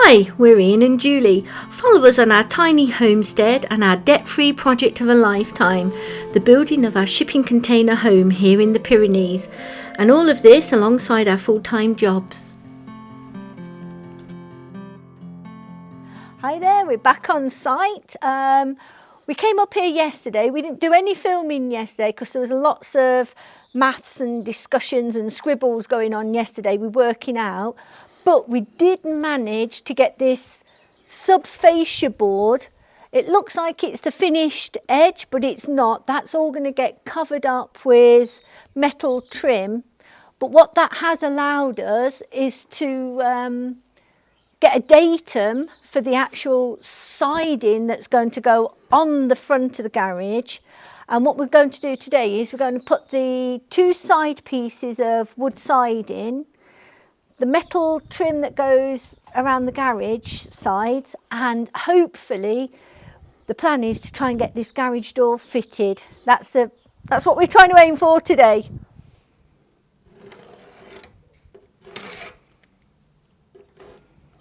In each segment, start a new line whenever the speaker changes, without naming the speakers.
Hi, we're Ian and Julie. Follow us on our tiny homestead and our debt-free project of a lifetime, the building of our shipping container home here in the Pyrenees, and all of this alongside our full-time jobs. Hi there, we're back on site. We came up here yesterday. We didn't do any filming yesterday because there was lots of maths and discussions and scribbles going on yesterday. We're working out. But we did manage to get this sub-fascia board. It looks like it's the finished edge, but it's not. That's all going to get covered up with metal trim. But what that has allowed us is to get a datum for the actual siding that's going to go on the front of the garage. And what we're going to do today is we're going to put the two side pieces of wood siding, the metal trim that goes around the garage sides, and hopefully the plan is to try and get this garage door fitted. That's what we're trying to aim for today.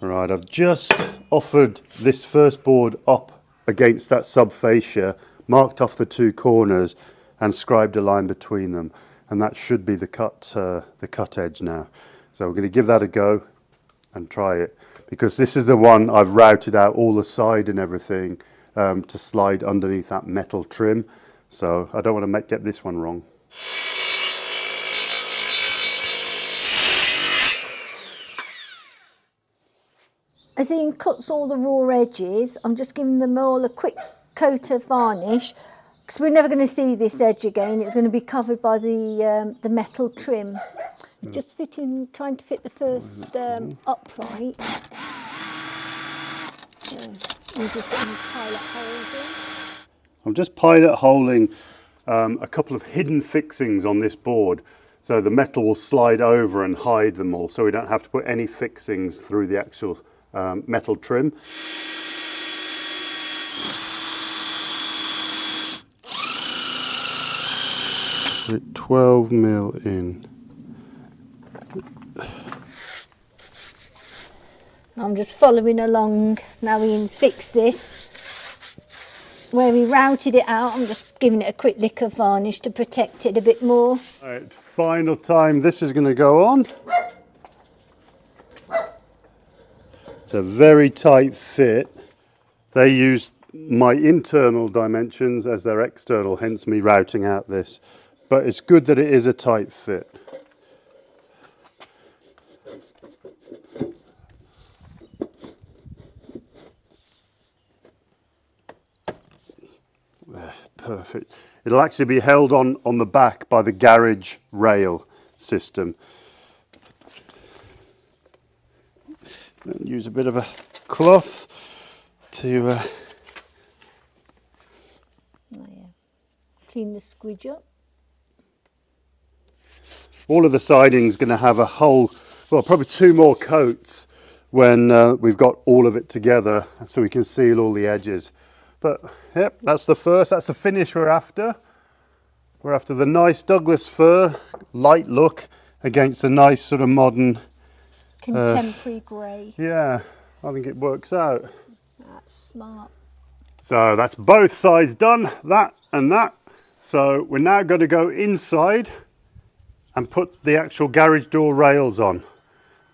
Right, I've just offered this first board up against that sub-fascia, marked off the two corners and scribed a line between them, and that should be the cut edge now. So we're going to give that a go and try it, because this is the one I've routed out all the side and everything to slide underneath that metal trim. So I don't want to get this one wrong.
As Ian cuts all the raw edges, I'm just giving them all a quick coat of varnish, because we're never going to see this edge again. It's going to be covered by the metal trim. Just trying to fit the first upright. So I'm just putting pilot holes in.
I'm just pilot holing a couple of hidden fixings on this board, so the metal will slide over and hide them all, so we don't have to put any fixings through the actual metal trim. Put 12mm in.
I'm just following along. Now Ian's fixed this. Where he routed it out, I'm just giving it a quick lick of varnish to protect it a bit more.
All right, final time this is going to go on. It's a very tight fit. They use my internal dimensions as their external, hence me routing out this. But it's good that it is a tight fit. Perfect. It'll actually be held on the back by the garage rail system. And use a bit of a cloth to
clean the squidge up.
All of the siding's going to have a whole, well, probably two more coats when we've got all of it together, so we can seal all the edges. But yep, that's the finish we're after. We're after the nice Douglas fir, light look against a nice sort of modern
contemporary grey.
Yeah, I think it works out.
That's smart.
So that's both sides done, that and that. So we're now going to go inside and put the actual garage door rails on.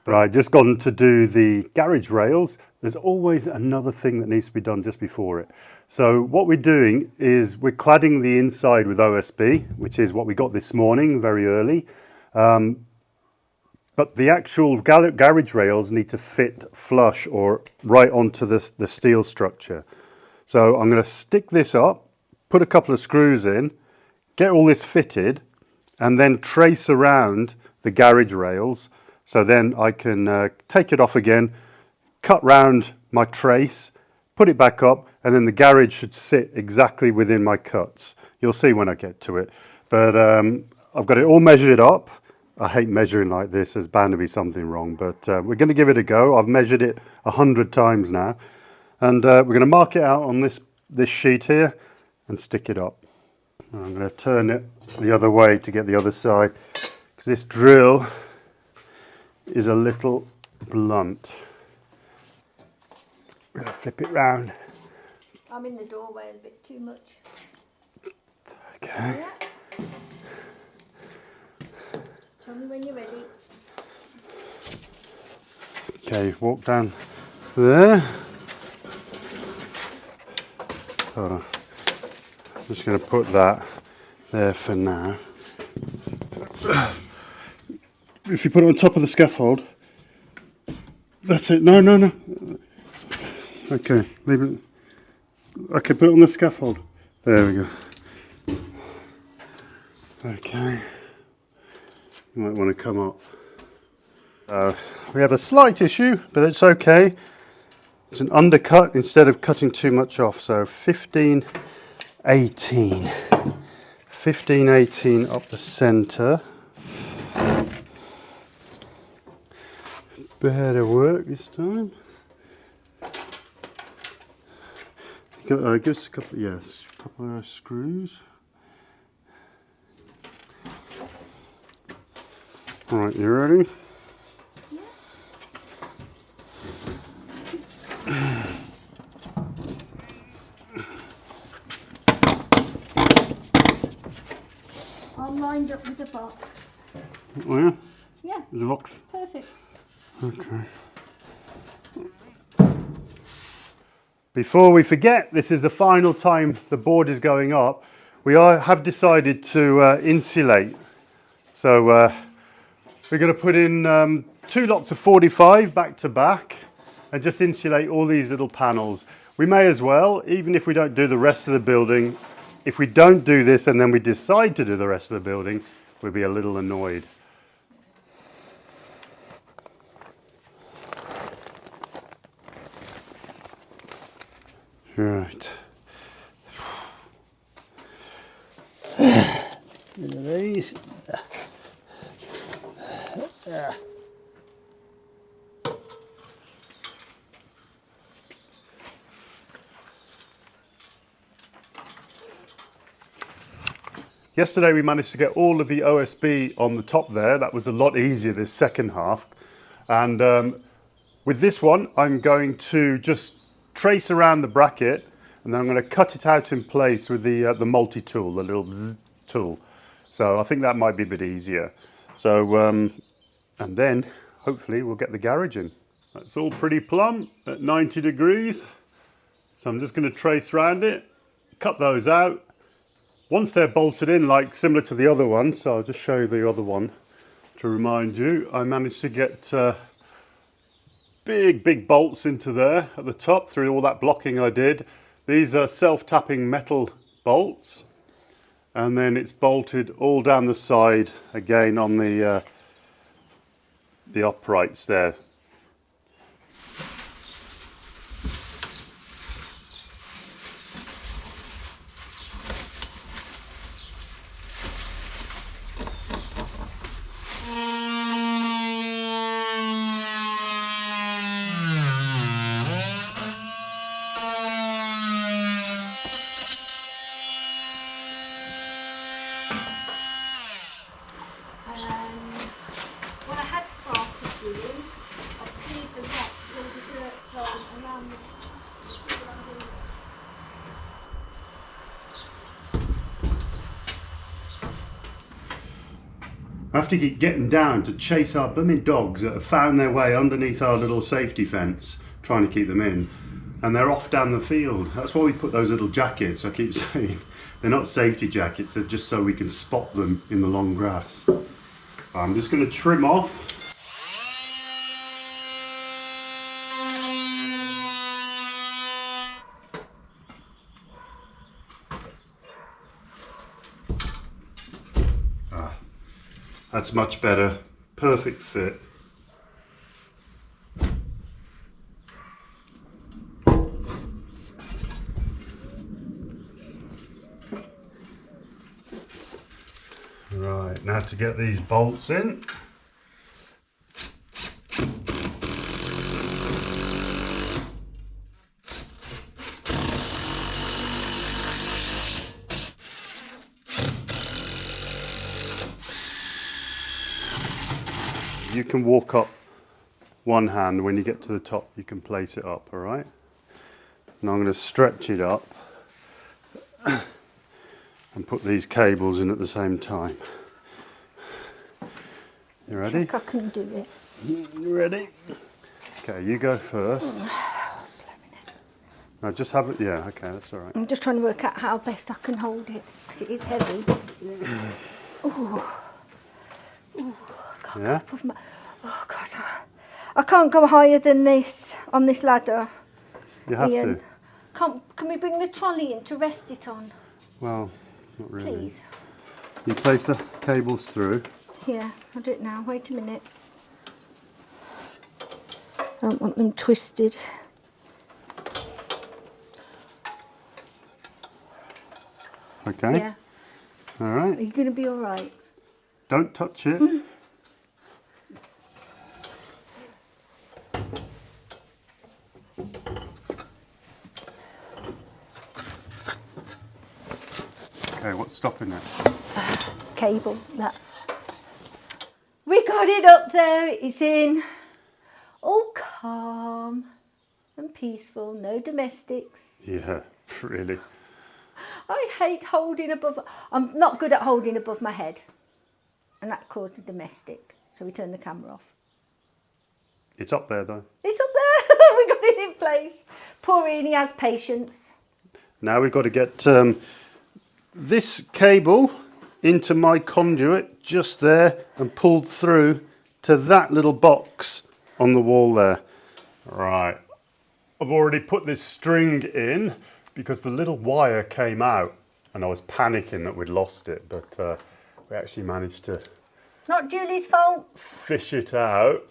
Right, just gone to do the garage rails. There's always another thing that needs to be done just before it. So what we're doing is we're cladding the inside with OSB, which is what we got this morning, very early. But the actual garage rails need to fit flush or right onto the steel structure. So I'm going to stick this up, put a couple of screws in, get all this fitted, and then trace around the garage rails. So then I can take it off again, cut round my trace, put it back up, and then the garage should sit exactly within my cuts. You'll see when I get to it. But I've got it all measured up. I hate measuring like this. There's bound to be something wrong, but we're going to give it a go. I've measured it 100 times now. And we're going to mark it out on this sheet here and stick it up. I'm going to turn it the other way to get the other side, because this drill is a little blunt. We're gonna flip it round.
I'm in the doorway a bit too much.
Okay.
Yeah. Tell me when you're ready.
Okay, walk down there. Hold on. I'm just going to put that there for now. If you put it on top of the scaffold, that's it. No, no, no. Okay, leave it. Okay, put it on the scaffold. There we go. Okay. You might want to come up. We have a slight issue, but it's okay. It's an undercut instead of cutting too much off. So 1518. 1518 up the centre. Better work this time. Give us a couple, yes, a couple of screws. All right, you ready?
Yeah. I'm lined up with the box.
Oh yeah?
Yeah.
The box.
Perfect.
Okay. Before we forget, this is the final time the board is going up. We have decided to insulate. So we're going to put in 2 lots of 45 back to back and just insulate all these little panels. We may as well, even if we don't do the rest of the building, if we don't do this and then we decide to do the rest of the building, we'll be a little annoyed. Right. One of these. Yesterday we managed to get all of the OSB on the top there. That was a lot easier this second half. And with this one, I'm going to just trace around the bracket and then I'm going to cut it out in place with the multi-tool, the little bzz tool. So I think that might be a bit easier. So, and then hopefully we'll get the garage in. That's all pretty plumb at 90 degrees. So I'm just going to trace around it, cut those out. Once they're bolted in, like similar to the other one, so I'll just show you the other one to remind you, I managed to get big bolts into there at the top through all that blocking I did. These are self-tapping metal bolts, and then it's bolted all down the side again on the uprights there.
What I had started doing, I've cleared the rocks, all the dirt zone around the
I have to keep getting down to chase our blooming dogs that have found their way underneath our little safety fence, trying to keep them in. And they're off down the field. That's why we put those little jackets, I keep saying. They're not safety jackets, they're just so we can spot them in the long grass. I'm just going to trim off. That's much better. Perfect fit. Right, now to get these bolts in. You can walk up one hand. When you get to the top, you can place it up, all right? And I'm going to stretch it up and put these cables in at the same time. You ready?
Check I can do it.
You ready? Okay, you go first. No, just have it. Yeah, okay, that's all right.
I'm just trying to work out how best I can hold it because it is heavy. Ooh. Ooh,
Yeah.
Oh God, I can't go higher than this on this ladder.
You have
Ian.
to.
Can we bring the trolley in to rest it on?
Well, not really.
Please.
You place the cables through.
Yeah, I'll do it now. Wait a minute. I don't want them twisted.
Okay.
Yeah.
All right.
Are you going to be all right?
Don't touch it. Okay, what's stopping it?
Cable. That. We got it up there. It's in. All calm and peaceful. No domestics.
Yeah, really.
I hate holding above. I'm not good at holding above my head, and that caused a domestic. So we turned the camera off.
It's up there though.
It's up there. We got it in place. Poor Ian, he has patience.
Now we've got to get this cable into my conduit just there and pulled through to that little box on the wall there. Right. I've already put this string in because the little wire came out and I was panicking that we'd lost it, but we actually managed to
Not Julie's fault.
fish it out.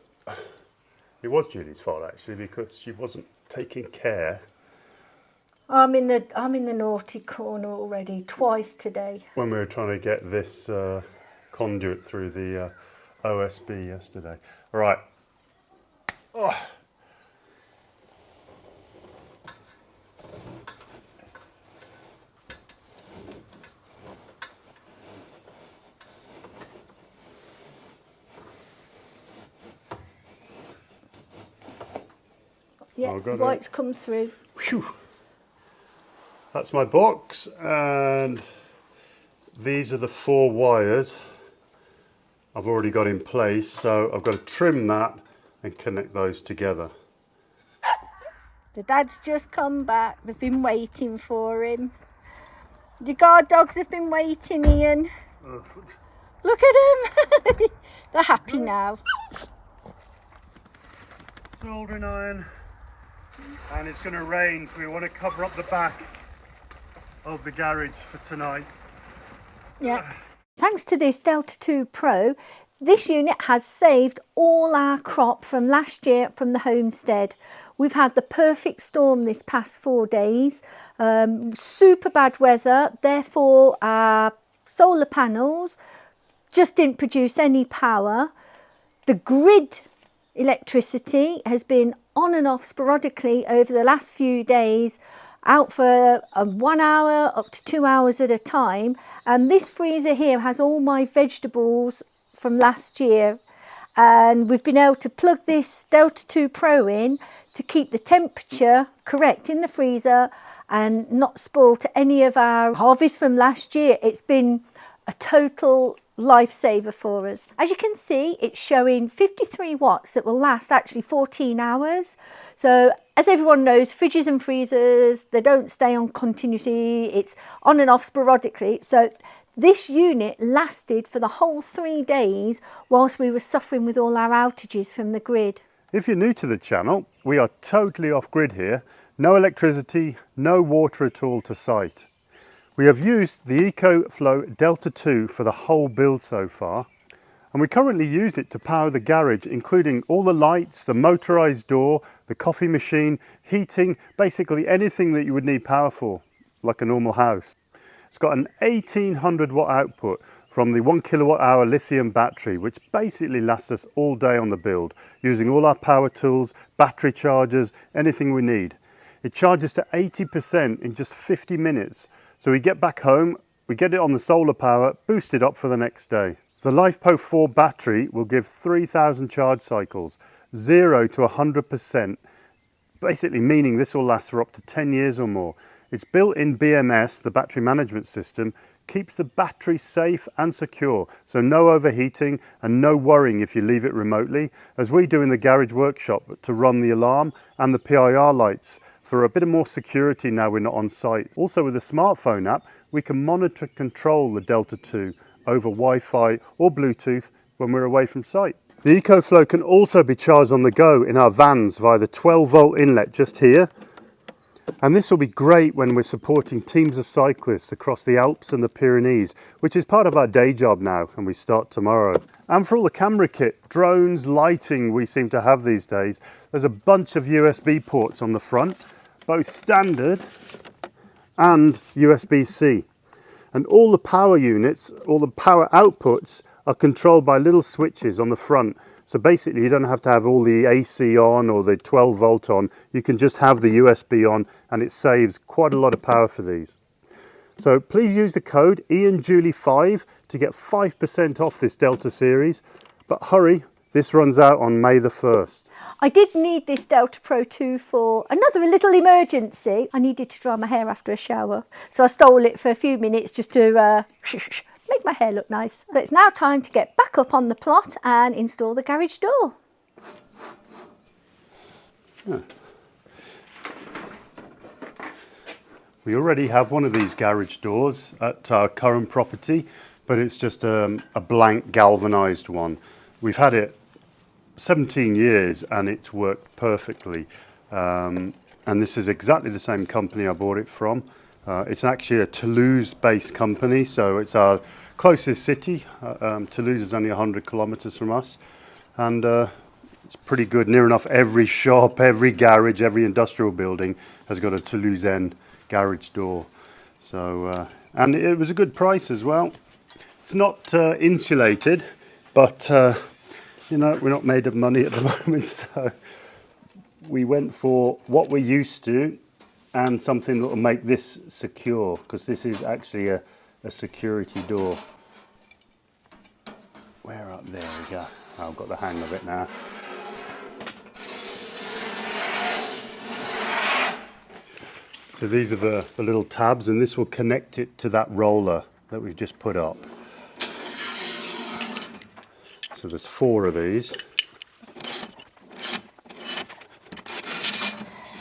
It was Julie's fault actually because she wasn't taking care.
I'm in the naughty corner already twice today.
When we were trying to get this conduit through the OSB yesterday. Right. Oh.
Yeah, Wright's come through.
Whew. That's my box, and these are the 4 wires I've already got in place, so I've got to trim that and connect those together.
The dad's just come back. They've been waiting for him. Your guard dogs have been waiting, Ian. Look at them. They're happy now.
Soldering iron, and it's going to rain, so we want to cover up the back of the garage for tonight.
Yeah. Thanks to this Delta 2 Pro, this unit has saved all our crop from last year from the homestead. We've had the perfect storm this past 4 days, super bad weather, therefore our solar panels just didn't produce any power. The grid electricity has been on and off sporadically over the last few days, out for 1 hour up to 2 hours at a time, and this freezer here has all my vegetables from last year, and we've been able to plug this Delta 2 Pro in to keep the temperature correct in the freezer and not spoil to any of our harvest from last year. It's been a total lifesaver for us. As you can see, it's showing 53 watts that will last actually 14 hours. So as everyone knows, fridges and freezers, they don't stay on continuously. It's on and off sporadically. So this unit lasted for the whole 3 days whilst we were suffering with all our outages from the grid.
If you're new to the channel, we are totally off grid here. No electricity, no water at all to site. We have used the EcoFlow Delta 2 for the whole build so far, and we currently use it to power the garage, including all the lights, the motorised door, the coffee machine, heating, basically anything that you would need power for, like a normal house. It's got an 1800 watt output from the 1 kilowatt hour lithium battery, which basically lasts us all day on the build, using all our power tools, battery chargers, anything we need. It charges to 80% in just 50 minutes. So we get back home, we get it on the solar power, boost it up for the next day. The LifePo 4 battery will give 3000 charge cycles, 0 to 100% basically meaning this will last for up to 10 years or more. Its built-in BMS, the battery management system, keeps the battery safe and secure, so no overheating and no worrying if you leave it remotely, as we do in the garage workshop to run the alarm and the PIR lights for a bit of more security now we're not on site. Also with the smartphone app, we can monitor and control the Delta 2 over Wi-Fi or Bluetooth when we're away from site. The EcoFlow can also be charged on the go in our vans via the 12-volt inlet just here. And this will be great when we're supporting teams of cyclists across the Alps and the Pyrenees, which is part of our day job now, and we start tomorrow. And for all the camera kit, drones, lighting we seem to have these days, there's a bunch of USB ports on the front, both standard and USB-C. And all the power units, all the power outputs are controlled by little switches on the front. So basically you don't have to have all the AC on or the 12 volt on. You can just have the USB on, and it saves quite a lot of power for these. So please use the code IanJulie5 to get 5% off this Delta series. But hurry, this runs out on May the 1st.
I did need this Delta Pro 2 for another little emergency. I needed to dry my hair after a shower, so I stole it for a few minutes just to make my hair look nice. But it's now time to get back up on the plot and install the garage door.
Yeah. We already have one of these garage doors at our current property, but it's just a blank galvanised one. We've had it 17 years and it's worked perfectly. And this is exactly the same company I bought it from. It's actually a Toulouse-based company, so it's our closest city. Toulouse is only 100 kilometres from us, and it's pretty good. Near enough every shop, every garage, every industrial building has got a Toulousain garage door. So, and it was a good price as well. It's not insulated, but you know, we're not made of money at the moment, so we went for what we're used to and something that will make this secure, because this is actually a security door. Where up? There we go. I've got the hang of it now. So these are the little tabs, and this will connect it to that roller that we've just put up. So there's 4 of these.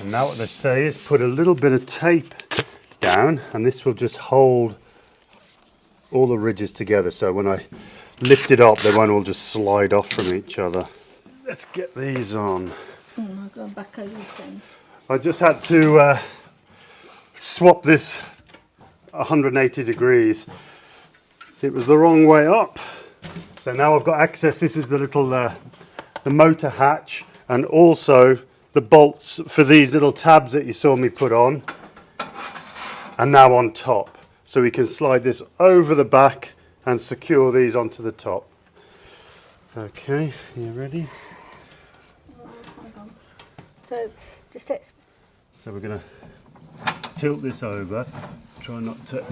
And now what they say is put a little bit of tape down, and this will just hold all the ridges together. So when I lift it up, they won't all just slide off from each other. Let's get these on.
Oh my God, back over this end.
I just had to swap this 180 degrees. It was the wrong way up. So now I've got access. This is the little the motor hatch, and also the bolts for these little tabs that you saw me put on, and now on top. So we can slide this over the back and secure these onto the top. Okay, you ready?
So just
So we're going to tilt this over, try not to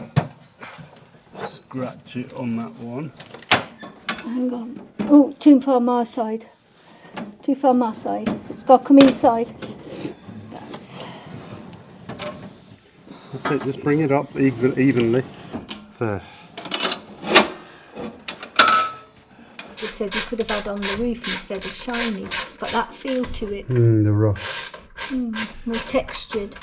scratch it on that one.
hang on. Oh, too far my side. Too far my side. It's got to come inside. That's
it, just bring it up evenly. There.
They said you could have had on the roof instead of shiny. It's got that feel to it.
The rough.
More textured.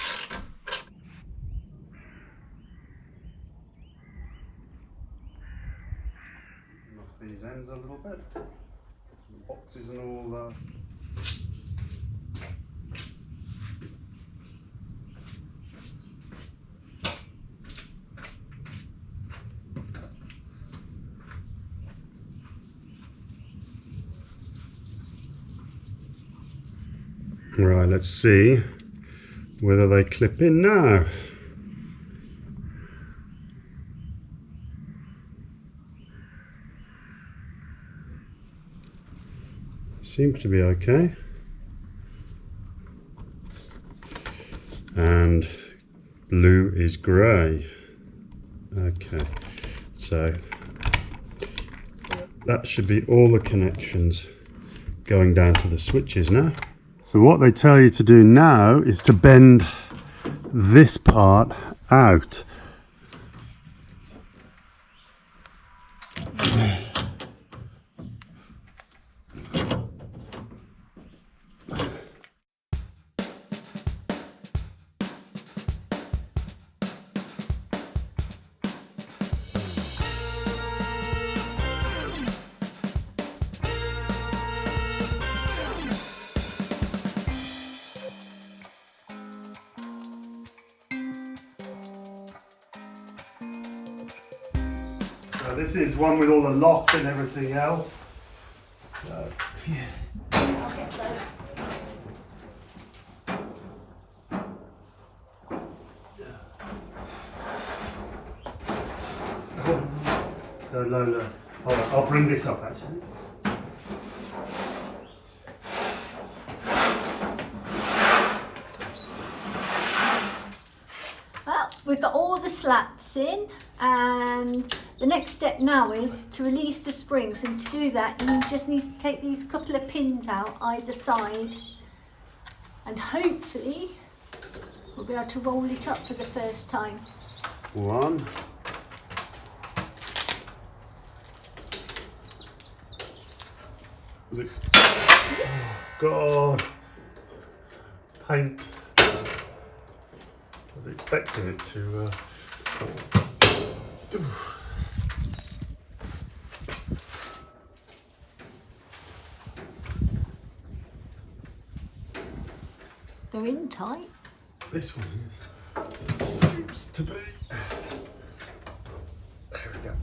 Knock these ends a little bit. Some boxes and all that. Right, let's see whether they clip in now. Seems to be okay. And blue is grey. Okay, so that should be all the connections going down to the switches now. So what they tell you to do now is to bend this part out. So this is one with all the lock and everything else. So, Go low. Hold on, I'll bring this up actually.
Well, we've got all the slats in, and the next step now is to release the springs, and to do that you just need to take these couple of pins out either side, and hopefully we'll be able to roll it up for the first time.
One. Oh God, paint. I was expecting it to.
They're in tight.
This one seems to be. There we go.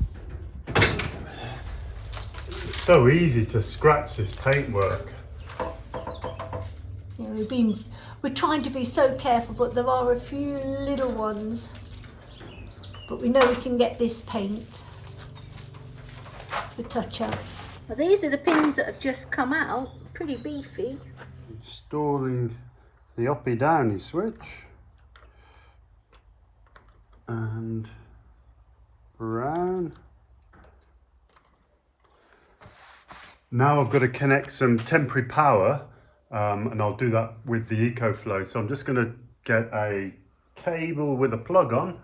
It's so easy to scratch this paintwork.
Yeah, we're trying to be so careful, but there are a few little ones. But we know we can get this paint for touch-ups. Well, these are the pins that have just come out, pretty beefy.
Installing the uppy downy switch and brown. Now I've got to connect some temporary power, and I'll do that with the EcoFlow. So I'm just going to get a cable with a plug on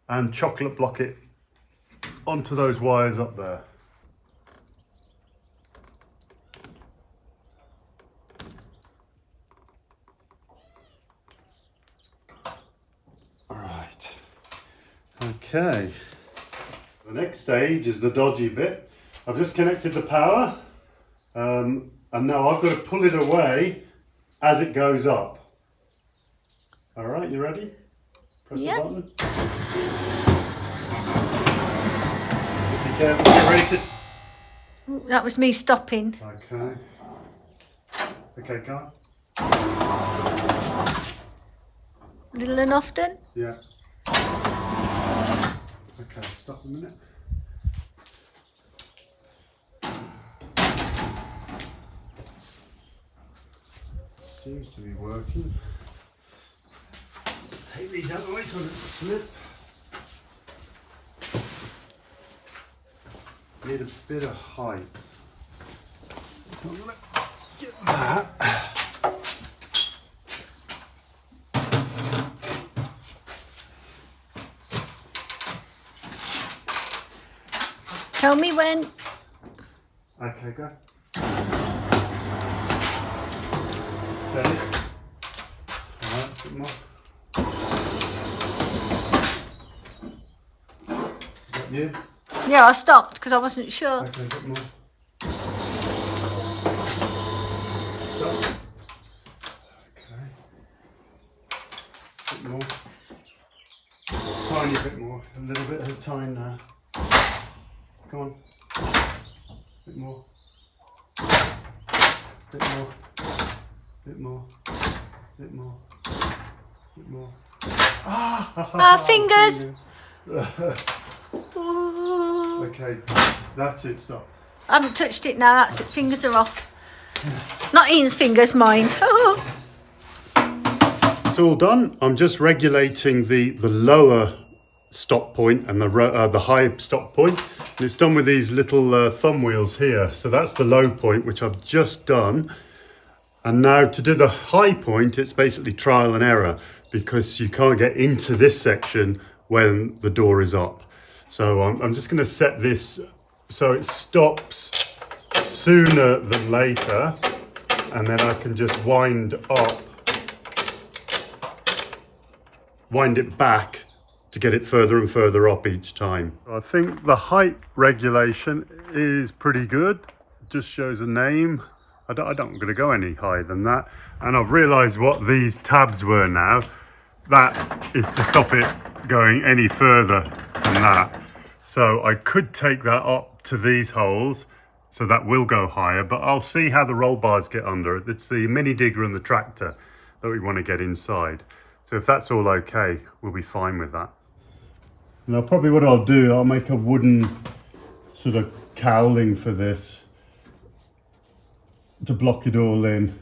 and chocolate block it onto those wires up there. All right. Okay. The next stage is the dodgy bit. I've just connected the power. And now I've got to pull it away as it goes up. All right, you ready? Press the button. Be careful, get ready to...
Ooh, that was me stopping.
Okay. Okay, go on.
Little and often?
Yeah. Okay, stop a minute. Seems to be working. Take these out of the way so I don't slip. Need a bit of height. So I'm gonna get that.
Tell me when.
Okay, go. Steady. Alright, a bit more. Is that you?
Yeah, I stopped because I wasn't sure.
Okay, a bit more. Stop. Okay. A bit more. Tiny bit more. A little bit at a time now. Come on. A bit more. Bit more. Bit more. Bit more. Bit more.
Fingers.
Okay, that's it, stop.
I haven't touched it now, that's it, fingers are off. Not Ian's fingers, mine.
It's all done. I'm just regulating the lower stop point and the high stop point. And it's done with these little thumb wheels here. So that's the low point, which I've just done. And now to do the high point, it's basically trial and error because you can't get into this section when the door is up. So I'm just going to set this so it stops sooner than later, and then I can just wind it back to get it further and further up each time. I think the height regulation is pretty good. It just shows a name. I don't going to go any higher than that. And I've realized what these tabs were now. That is to stop it going any further than that. So I could take that up to these holes, so that will go higher, but I'll see how the roll bars get under. It's the mini digger and the tractor that we want to get inside. So if that's all okay, we'll be fine with that. Now probably what I'll do, I'll make a wooden sort of cowling for this to block it all in.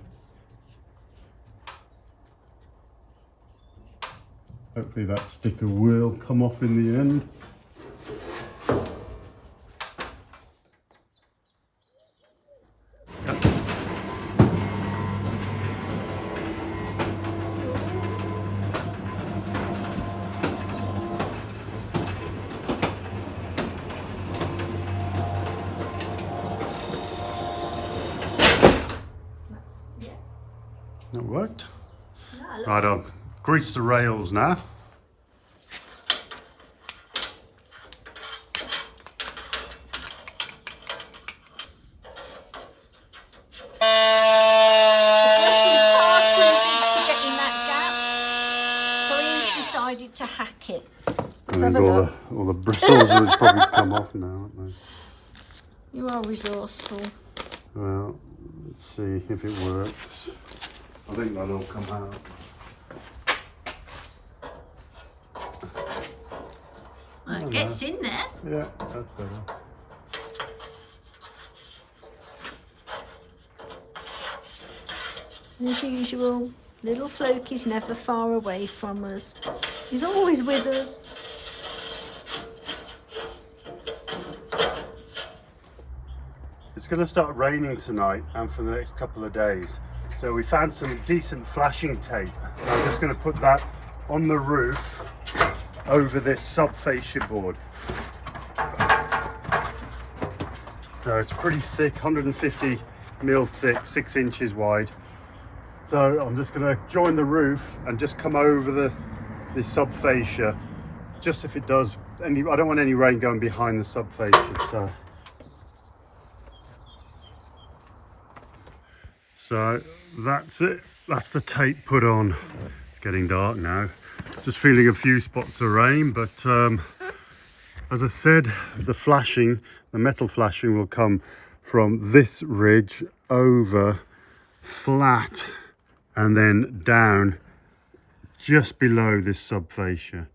Hopefully that sticker will come off in the end. That worked. Right, I'll grease the rails now.
Decided to hack it.
And all the bristles would probably come off now, aren't they?
You are resourceful.
Well, let's see if it works. I think that'll all come out.
Well, it gets in there.
Yeah, that's better.
As usual, little Floki's never far away from us. He's always with us.
It's going to start raining tonight and for the next couple of days. So we found some decent flashing tape. And I'm just going to put that on the roof over this sub-fascia board. So it's pretty thick, 150 mil thick, 6 inches wide. So I'm just going to join the roof and just come over the sub-fascia, just if it does any, I don't want any rain going behind the sub-fascia. So that's it, that's the tape put on. It's getting dark now. Just feeling a few spots of rain, but as I said, the flashing, the metal flashing will come from this ridge over flat and then down just below this sub-fascia.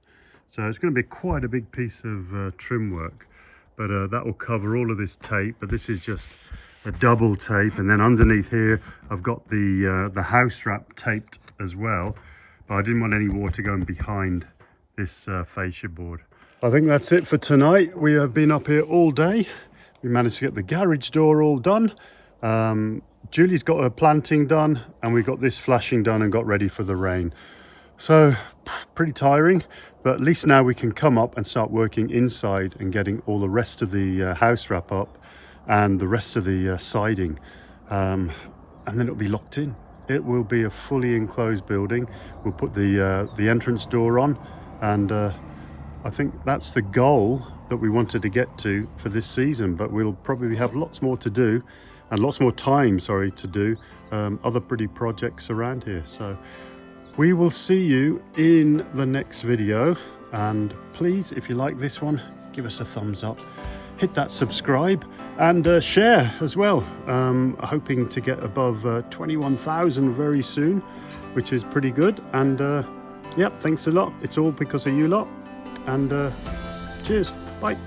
So it's going to be quite a big piece of trim work, but that will cover all of this tape. But this is just a double tape, and then underneath here I've got the house wrap taped as well, but I didn't want any water going behind this fascia board. I think that's it for tonight. We have been up here all day. We managed to get the garage door all done. Julie's got her planting done, and we got this flashing done and got ready for the rain. So pretty tiring, but at least now we can come up and start working inside and getting all the rest of the house wrap up and the rest of the siding, and then it'll be locked in. It will be a fully enclosed building. We'll put the entrance door on, and I think that's the goal that we wanted to get to for this season, but we'll probably have lots more to do and lots more time, to do other pretty projects around here. So we will see you in the next video, and please, if you like this one, give us a thumbs up, hit that subscribe, and share as well. Hoping to get above 21,000 very soon, which is pretty good. And yep, thanks a lot. It's all because of you lot, and cheers, bye.